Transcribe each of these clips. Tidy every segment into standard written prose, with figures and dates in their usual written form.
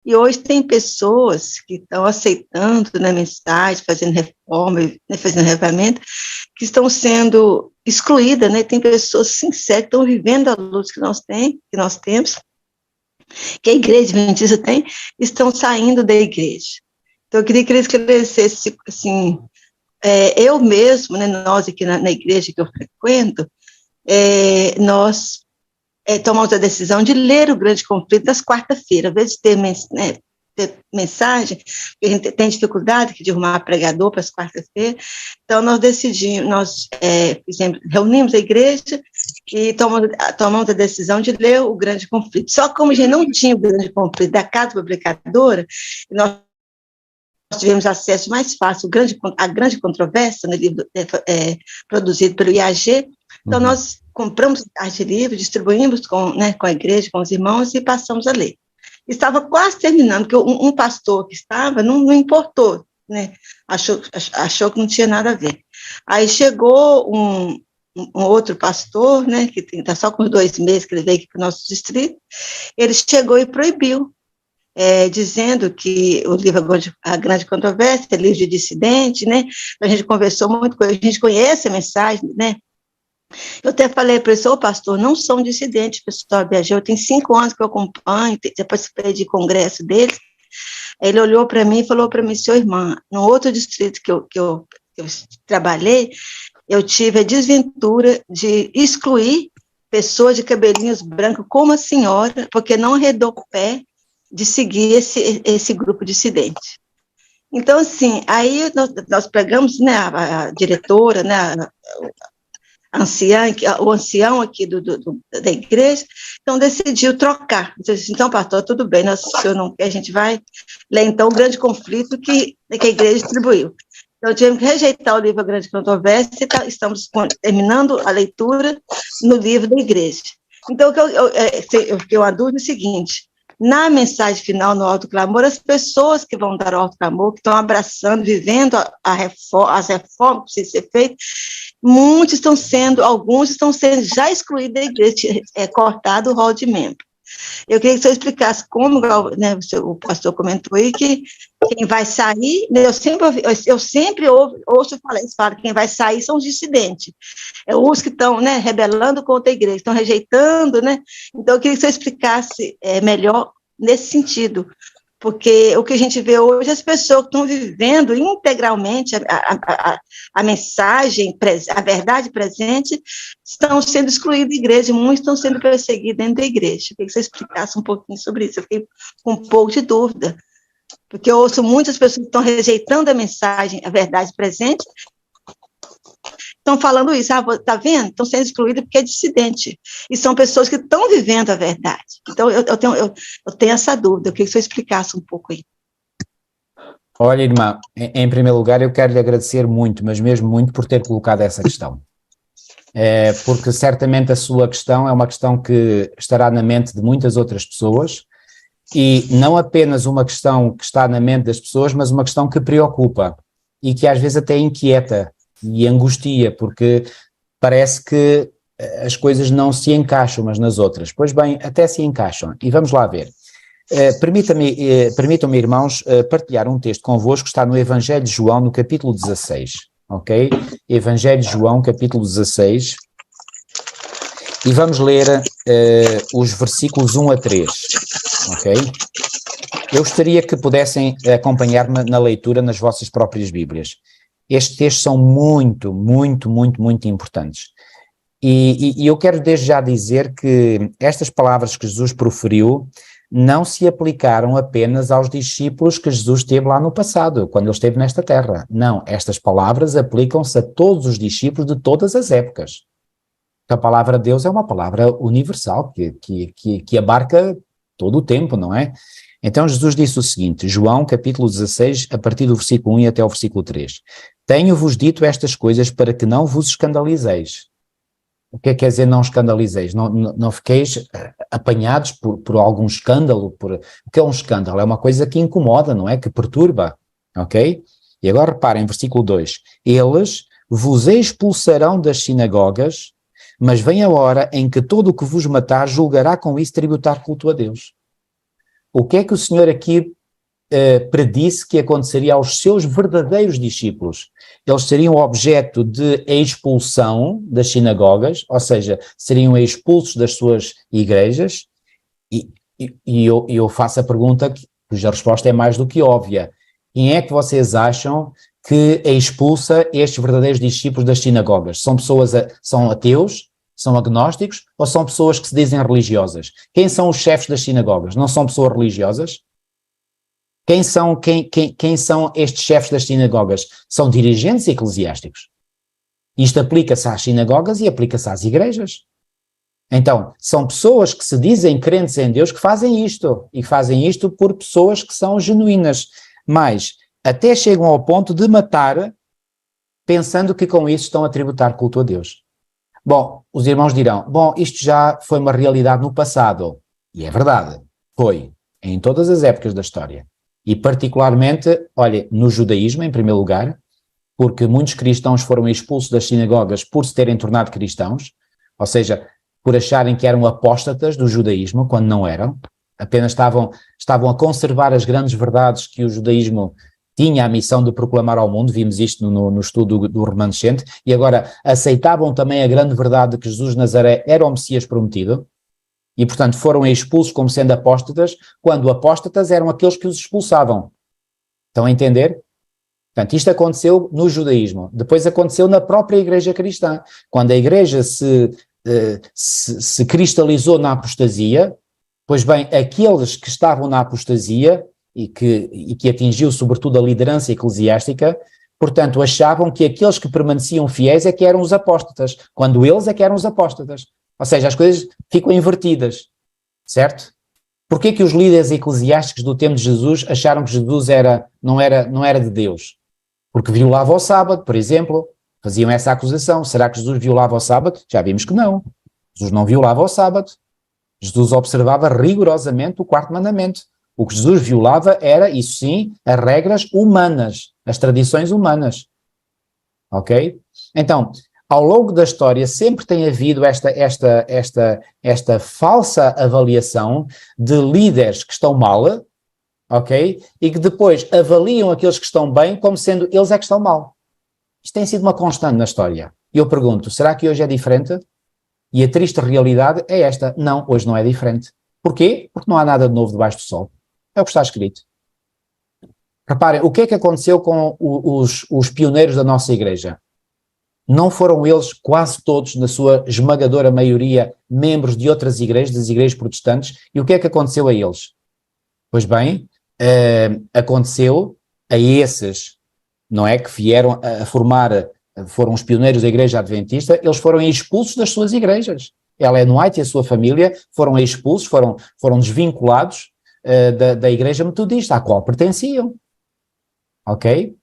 E hoje tem pessoas que estão aceitando na mensagem, fazendo reforma, né, fazendo reavivamento, que estão sendo excluídas, né? Tem pessoas sinceras que estão vivendo a luz que nós temos, que a igreja adventista tem, estão saindo da igreja. Então, eu queria que ele esclarecesse, assim, eu mesmo, né, nós aqui na igreja que eu frequento, nós tomamos a decisão de ler o Grande Conflito das quarta-feiras, ao invés de ter, ter mensagem, porque a gente tem dificuldade de arrumar pregador para as quartas-feiras, então nós decidimos, reunimos a igreja e tomamos a decisão de ler o Grande Conflito. Só que como a gente não tinha o Grande Conflito da Casa Publicadora, nós tivemos acesso mais fácil à grande controvérsia, no livro produzido pelo IAG, então nós compramos arte livre, distribuímos com a igreja, com os irmãos e passamos a ler. Estava quase terminando, porque um pastor que estava não importou, né? Achou que não tinha nada a ver. Aí chegou um outro pastor, né, que está só com 2 meses que ele veio aqui para o nosso distrito, ele chegou e proibiu, dizendo que o livro A Grande Controvérsia é livro de dissidente, né? A gente conversou muito com ele, a gente conhece a mensagem, né? Eu até falei para ele, pastor, não sou um dissidente, pessoal, eu tenho 5 anos que eu acompanho, já participei de congresso dele. Ele olhou para mim e falou para mim, sua irmã, no outro distrito que eu trabalhei, eu tive a desventura de excluir pessoas de cabelinhos brancos como a senhora, porque não arredou o pé de seguir esse grupo dissidente. Então, assim, aí nós pegamos, né, a diretora, né, o ancião aqui da igreja, então decidiu trocar. Disse, então, pastor, tudo bem, a gente vai ler, então, o Grande Conflito que a igreja distribuiu. Então, tivemos que rejeitar o livro A Grande Controvérsia e estamos terminando a leitura no livro da igreja. Então, eu fiquei uma dúvida seguinte, na mensagem final, no Alto Clamor, as pessoas que vão dar o Alto Clamor, que estão abraçando, vivendo as reformas que precisam ser feitas, alguns estão sendo já excluídos da igreja, cortado o rol de membro. Eu queria que você explicasse como, né, o pastor comentou aí, que quem vai sair, né, eu sempre ouço falar que quem vai sair são os dissidentes, os que estão, né, rebelando contra a igreja, estão rejeitando, né, então eu queria que você explicasse melhor nesse sentido, porque o que a gente vê hoje, as pessoas que estão vivendo integralmente a mensagem, a verdade presente, estão sendo excluídas da igreja, muitos estão sendo perseguidos dentro da igreja. Eu queria que você explicasse um pouquinho sobre isso, eu fiquei com um pouco de dúvida, porque eu ouço muitas pessoas que estão rejeitando a mensagem, a verdade presente, estão falando isso, tá vendo? Estão sendo excluídos porque é dissidente, e são pessoas que estão vivendo a verdade. Então, eu tenho essa dúvida, eu queria que você explicasse um pouco aí. Olha, irmã, em primeiro lugar eu quero lhe agradecer muito, mas mesmo muito, por ter colocado essa questão. Porque certamente a sua questão é uma questão que estará na mente de muitas outras pessoas, e não apenas uma questão que está na mente das pessoas, mas uma questão que preocupa, e que às vezes até inquieta e angustia, porque parece que as coisas não se encaixam umas nas outras. Pois bem, até se encaixam, e vamos lá ver. Permitam-me, irmãos, partilhar um texto convosco que está no Evangelho de João, no capítulo 16, ok? Evangelho de João, capítulo 16, e vamos ler os versículos 1 a 3, ok? Eu gostaria que pudessem acompanhar-me na leitura nas vossas próprias Bíblias. Estes textos são muito, muito, muito, muito importantes. E eu quero desde já dizer que estas palavras que Jesus proferiu não se aplicaram apenas aos discípulos que Jesus teve lá no passado, quando ele esteve nesta terra. Não, estas palavras aplicam-se a todos os discípulos de todas as épocas. A palavra de Deus é uma palavra universal, que abarca todo o tempo, não é? Então Jesus disse o seguinte, João capítulo 16, a partir do versículo 1 e até o versículo 3. Tenho-vos dito estas coisas para que não vos escandalizeis. O que é que quer dizer não escandalizeis? Não fiqueis apanhados por algum escândalo. O que é um escândalo? É uma coisa que incomoda, não é? Que perturba, ok? E agora reparem, versículo 2. Eles vos expulsarão das sinagogas, mas vem a hora em que todo o que vos matar julgará com isso tributar culto a Deus. o que é que o Senhor aqui predisse que aconteceria aos seus verdadeiros discípulos? Eles seriam objeto de expulsão das sinagogas, ou seja, seriam expulsos das suas igrejas, e eu faço a pergunta cuja resposta é mais do que óbvia. Quem é que vocês acham que expulsa estes verdadeiros discípulos das sinagogas? São pessoas, são ateus, são agnósticos, ou são pessoas que se dizem religiosas? Quem são os chefes das sinagogas? Não são pessoas religiosas? Quem são estes chefes das sinagogas? São dirigentes eclesiásticos. Isto aplica-se às sinagogas e aplica-se às igrejas. Então, são pessoas que se dizem crentes em Deus que fazem isto, e fazem isto por pessoas que são genuínas, mas até chegam ao ponto de matar, pensando que com isso estão a tributar culto a Deus. Bom, os irmãos dirão, bom, isto já foi uma realidade no passado, e é verdade, foi, em todas as épocas da história. E particularmente, olha, no judaísmo, em primeiro lugar, porque muitos cristãos foram expulsos das sinagogas por se terem tornado cristãos, ou seja, por acharem que eram apóstatas do judaísmo, quando não eram, apenas estavam a conservar as grandes verdades que o judaísmo tinha a missão de proclamar ao mundo, vimos isto no estudo do remanescente, e agora aceitavam também a grande verdade de que Jesus de Nazaré era o Messias prometido, e, portanto, foram expulsos como sendo apóstatas, quando apóstatas eram aqueles que os expulsavam. Estão a entender? Portanto, isto aconteceu no judaísmo. Depois aconteceu na própria igreja cristã. Quando a igreja se cristalizou na apostasia, pois bem, aqueles que estavam na apostasia e que atingiu sobretudo a liderança eclesiástica, portanto, achavam que aqueles que permaneciam fiéis é que eram os apóstatas, quando eles é que eram os apóstatas. Ou seja, as coisas ficam invertidas, certo? Porquê que os líderes eclesiásticos do tempo de Jesus acharam que Jesus não era de Deus? Porque violava o sábado, por exemplo, faziam essa acusação. Será que Jesus violava o sábado? Já vimos que não. Jesus não violava o sábado. Jesus observava rigorosamente o quarto mandamento. O que Jesus violava era, isso sim, as regras humanas, as tradições humanas. Ok? Então, ao longo da história sempre tem havido esta falsa avaliação de líderes que estão mal, ok? E que depois avaliam aqueles que estão bem como sendo eles é que estão mal. Isto tem sido uma constante na história. E eu pergunto, será que hoje é diferente? E a triste realidade é esta. Não, hoje não é diferente. Porquê? Porque não há nada de novo debaixo do sol. É o que está escrito. Reparem, o que é que aconteceu com os pioneiros da nossa igreja? Não foram eles, quase todos, na sua esmagadora maioria, membros de outras igrejas, das igrejas protestantes, e o que é que aconteceu a eles? Pois bem, aconteceu a esses, não é, que vieram a formar, foram os pioneiros da igreja adventista, eles foram expulsos das suas igrejas. Ellen White e a sua família foram expulsos, foram desvinculados da igreja metodista, à qual pertenciam. Ok?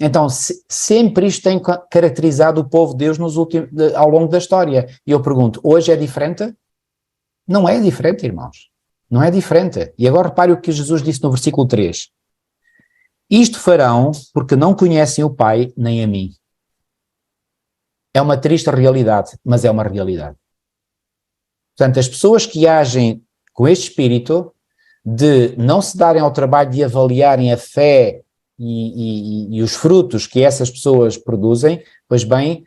Então, sempre isto tem caracterizado o povo de Deus ao longo da história. E eu pergunto, hoje é diferente? Não é diferente, irmãos. Não é diferente. E agora repare o que Jesus disse no versículo 3. Isto farão porque não conhecem o Pai nem a mim. É uma triste realidade, mas é uma realidade. Portanto, as pessoas que agem com este espírito de não se darem ao trabalho de avaliarem a fé e os frutos que essas pessoas produzem, pois bem,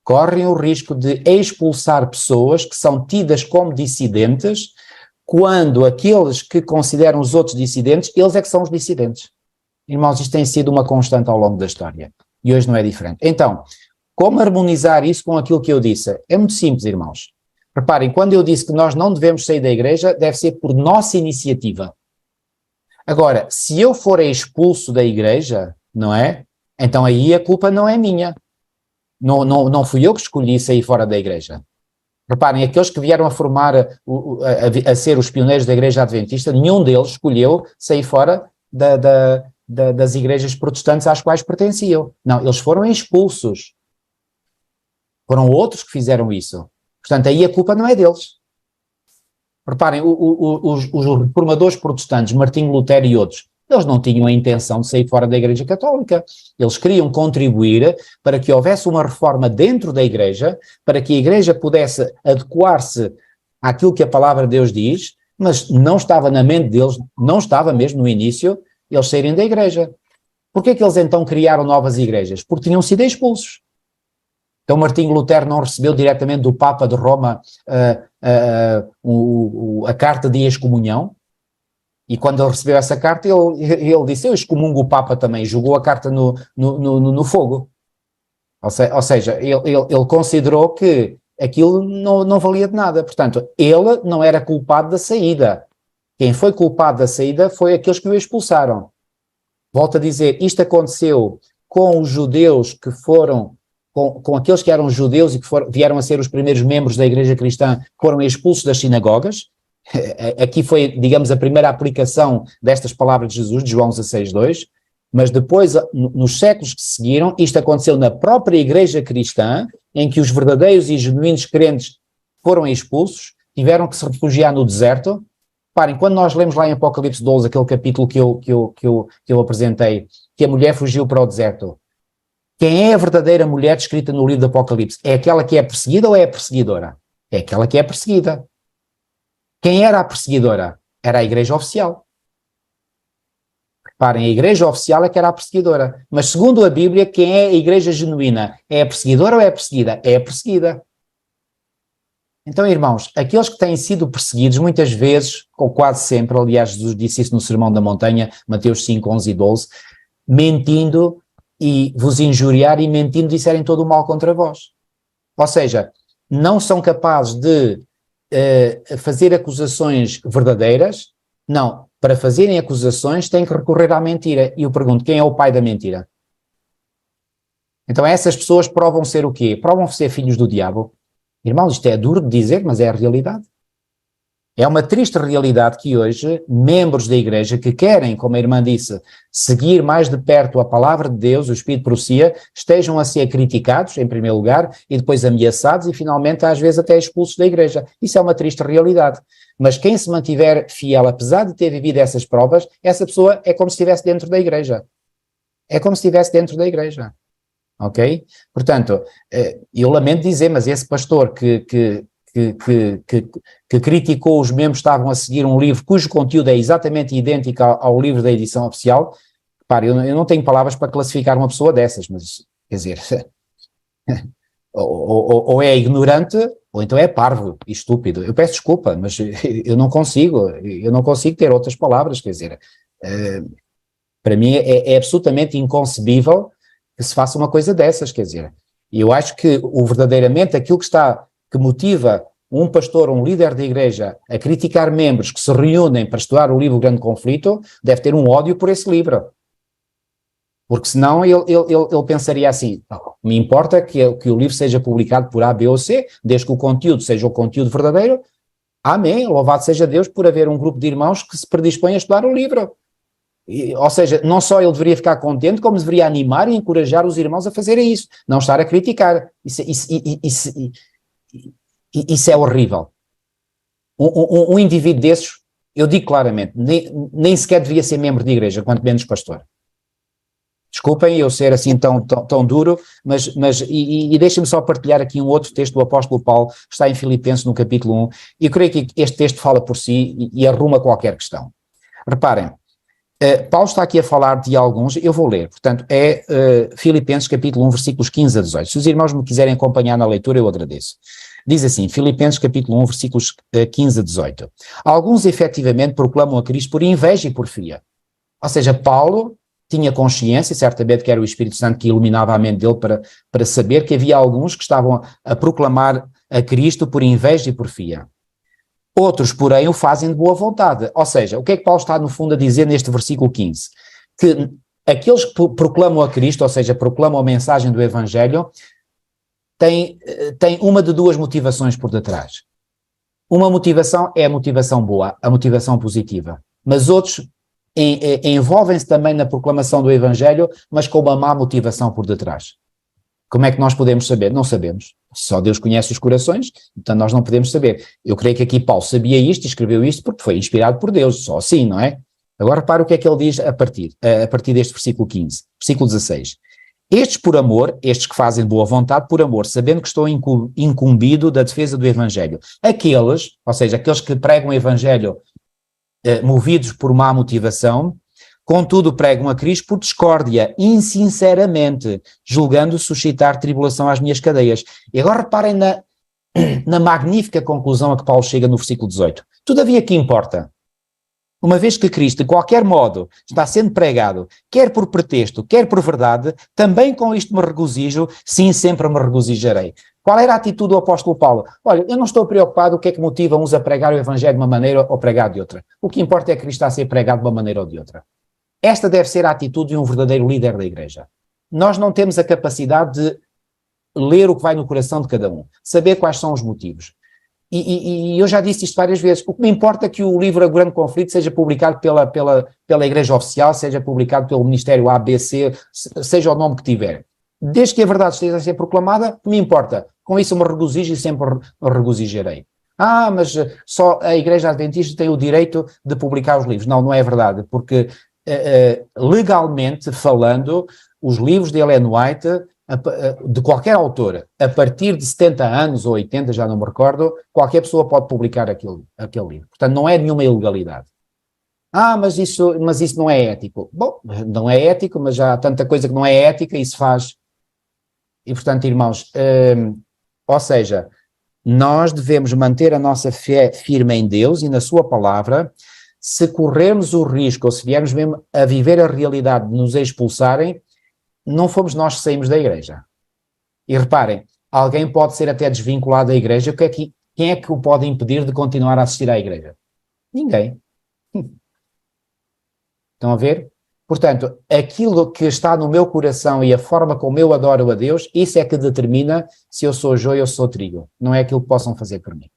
correm o risco de expulsar pessoas que são tidas como dissidentes, quando aqueles que consideram os outros dissidentes, eles é que são os dissidentes. Irmãos, isto tem sido uma constante ao longo da história, e hoje não é diferente. Então, como harmonizar isso com aquilo que eu disse? É muito simples, irmãos. Reparem, quando eu disse que nós não devemos sair da igreja, deve ser por nossa iniciativa. Agora, se eu for expulso da igreja, não é? Então aí a culpa não é minha. Não fui eu que escolhi sair fora da igreja. Reparem, aqueles que vieram a formar, a ser os pioneiros da igreja adventista, nenhum deles escolheu sair fora das igrejas protestantes às quais pertenciam. Não, eles foram expulsos. Foram outros que fizeram isso. Portanto, aí a culpa não é deles. Reparem, os reformadores protestantes, Martinho Lutero e outros, eles não tinham a intenção de sair fora da Igreja Católica. Eles queriam contribuir para que houvesse uma reforma dentro da Igreja, para que a Igreja pudesse adequar-se àquilo que a Palavra de Deus diz, mas não estava na mente deles, não estava mesmo no início, eles saírem da igreja. Porquê que eles então criaram novas igrejas? Porque tinham sido expulsos. Então Martinho Lutero não recebeu diretamente do Papa de Roma a carta de excomunhão, e quando ele recebeu essa carta, ele disse, eu excomungo o Papa também, jogou a carta no fogo. Ou seja, ele considerou que aquilo não valia de nada. Portanto, ele não era culpado da saída. Quem foi culpado da saída foi aqueles que o expulsaram. Volto a dizer, isto aconteceu com os judeus que foram, com aqueles que eram judeus e que vieram a ser os primeiros membros da Igreja Cristã, foram expulsos das sinagogas. Aqui foi, digamos, a primeira aplicação destas palavras de Jesus, de João 16:2, mas depois, nos séculos que seguiram, isto aconteceu na própria Igreja Cristã, em que os verdadeiros e genuínos crentes foram expulsos, tiveram que se refugiar no deserto. Parem, quando nós lemos lá em Apocalipse 12, aquele capítulo que eu apresentei, que a mulher fugiu para o deserto, quem é a verdadeira mulher descrita no livro do Apocalipse? É aquela que é perseguida ou é a perseguidora? É aquela que é perseguida. Quem era a perseguidora? Era a igreja oficial. Reparem, a igreja oficial é que era a perseguidora. Mas segundo a Bíblia, quem é a igreja genuína? É a perseguidora ou é a perseguida? É a perseguida. Então, irmãos, aqueles que têm sido perseguidos, muitas vezes, ou quase sempre, aliás, Jesus disse isso no Sermão da Montanha, Mateus 5, 11 e 12, mentindo e vos injuriar e mentindo disserem todo o mal contra vós. Ou seja, não são capazes de fazer acusações verdadeiras. Não, para fazerem acusações têm que recorrer à mentira. E eu pergunto, quem é o pai da mentira? Então essas pessoas provam ser o quê? Provam ser filhos do diabo. Irmãos, isto é duro de dizer, mas é a realidade. É uma triste realidade que hoje membros da igreja que querem, como a irmã disse, seguir mais de perto a palavra de Deus, o Espírito de profecia, estejam a ser criticados, em primeiro lugar, e depois ameaçados e finalmente às vezes até expulsos da igreja. Isso é uma triste realidade. Mas quem se mantiver fiel, apesar de ter vivido essas provas, essa pessoa é como se estivesse dentro da igreja. É como se estivesse dentro da igreja. Ok? Portanto, eu lamento dizer, mas esse pastor que criticou os membros que estavam a seguir um livro cujo conteúdo é exatamente idêntico ao livro da edição oficial, repare, eu não tenho palavras para classificar uma pessoa dessas, mas, quer dizer, ou é ignorante, ou então é parvo e estúpido. Eu peço desculpa, mas eu não consigo ter outras palavras, quer dizer, para mim é absolutamente inconcebível que se faça uma coisa dessas, quer dizer, e eu acho que verdadeiramente aquilo que motiva um pastor, um líder da igreja a criticar membros que se reúnem para estudar o livro O Grande Conflito, deve ter um ódio por esse livro. Porque senão ele pensaria assim, me importa que o livro seja publicado por A, B ou C, desde que o conteúdo seja o conteúdo verdadeiro. Amém, louvado seja Deus por haver um grupo de irmãos que se predispõem a estudar o livro. Ou seja, não só ele deveria ficar contente, como deveria animar e encorajar os irmãos a fazerem isso, não estar a criticar. Isso é horrível. Um indivíduo desses, eu digo claramente, nem sequer devia ser membro de igreja, quanto menos pastor. Desculpem eu ser assim tão duro, mas deixem-me só partilhar aqui um outro texto do apóstolo Paulo, que está em Filipenses no capítulo 1, e eu creio que este texto fala por si e arruma qualquer questão. Reparem, Paulo está aqui a falar de alguns, eu vou ler, portanto, Filipenses capítulo 1, versículos 15 a 18. Se os irmãos me quiserem acompanhar na leitura, eu agradeço. Diz assim, Filipenses capítulo 1, versículos 15 a 18. Alguns efetivamente proclamam a Cristo por inveja e porfia. Ou seja, Paulo tinha consciência, certamente que era o Espírito Santo que iluminava a mente dele para saber que havia alguns que estavam a proclamar a Cristo por inveja e porfia. Outros, porém, o fazem de boa vontade. Ou seja, o que é que Paulo está no fundo a dizer neste versículo 15? Que aqueles que proclamam a Cristo, ou seja, proclamam a mensagem do Evangelho, têm uma de duas motivações por detrás. Uma motivação é a motivação boa, a motivação positiva. Mas outros envolvem-se também na proclamação do Evangelho, mas com uma má motivação por detrás. Como é que nós podemos saber? Não sabemos. Só Deus conhece os corações, então nós não podemos saber. Eu creio que aqui Paulo sabia isto e escreveu isto porque foi inspirado por Deus, só assim, não é? Agora repara o que é que ele diz a partir deste versículo 15, versículo 16. Estes por amor, estes que fazem de boa vontade por amor, sabendo que estou incumbido da defesa do Evangelho. Aqueles, ou seja, aqueles que pregam o Evangelho movidos por má motivação, contudo pregam a Cristo por discórdia, insinceramente, julgando suscitar tribulação às minhas cadeias. E agora reparem na magnífica conclusão a que Paulo chega no versículo 18. Todavia, que importa? Uma vez que Cristo, de qualquer modo, está sendo pregado, quer por pretexto, quer por verdade, também com isto me regozijo, sim, sempre me regozijarei. Qual era a atitude do apóstolo Paulo? Olha, eu não estou preocupado o que é que motiva uns a pregar o Evangelho de uma maneira ou pregar de outra. O que importa é que Cristo está a ser pregado de uma maneira ou de outra. Esta deve ser a atitude de um verdadeiro líder da igreja. Nós não temos a capacidade de ler o que vai no coração de cada um, saber quais são os motivos. E eu já disse isto várias vezes, o que me importa é que o livro A Grande Conflito seja publicado pela Igreja Oficial, seja publicado pelo Ministério ABC, seja o nome que tiver. Desde que a verdade esteja a ser proclamada, o que me importa? Com isso eu me regozijo e sempre me regozijarei. Mas só a Igreja Adventista tem o direito de publicar os livros. Não, não é verdade, porque legalmente falando, os livros de Ellen White, de qualquer autor, a partir de 70 anos ou 80, já não me recordo, qualquer pessoa pode publicar aquele livro. Portanto, não é nenhuma ilegalidade. Mas isso não é ético. Bom, não é ético, mas já há tanta coisa que não é ética e se faz. E, portanto, irmãos, ou seja, nós devemos manter a nossa fé firme em Deus e na sua palavra. Se corrermos o risco, ou se viermos mesmo a viver a realidade de nos expulsarem, não fomos nós que saímos da igreja. E reparem, alguém pode ser até desvinculado da igreja, quem é que o pode impedir de continuar a assistir à igreja? Ninguém. Estão a ver? Portanto, aquilo que está no meu coração e a forma como eu adoro a Deus, isso é que determina se eu sou joio ou sou trigo. Não é aquilo que possam fazer por mim.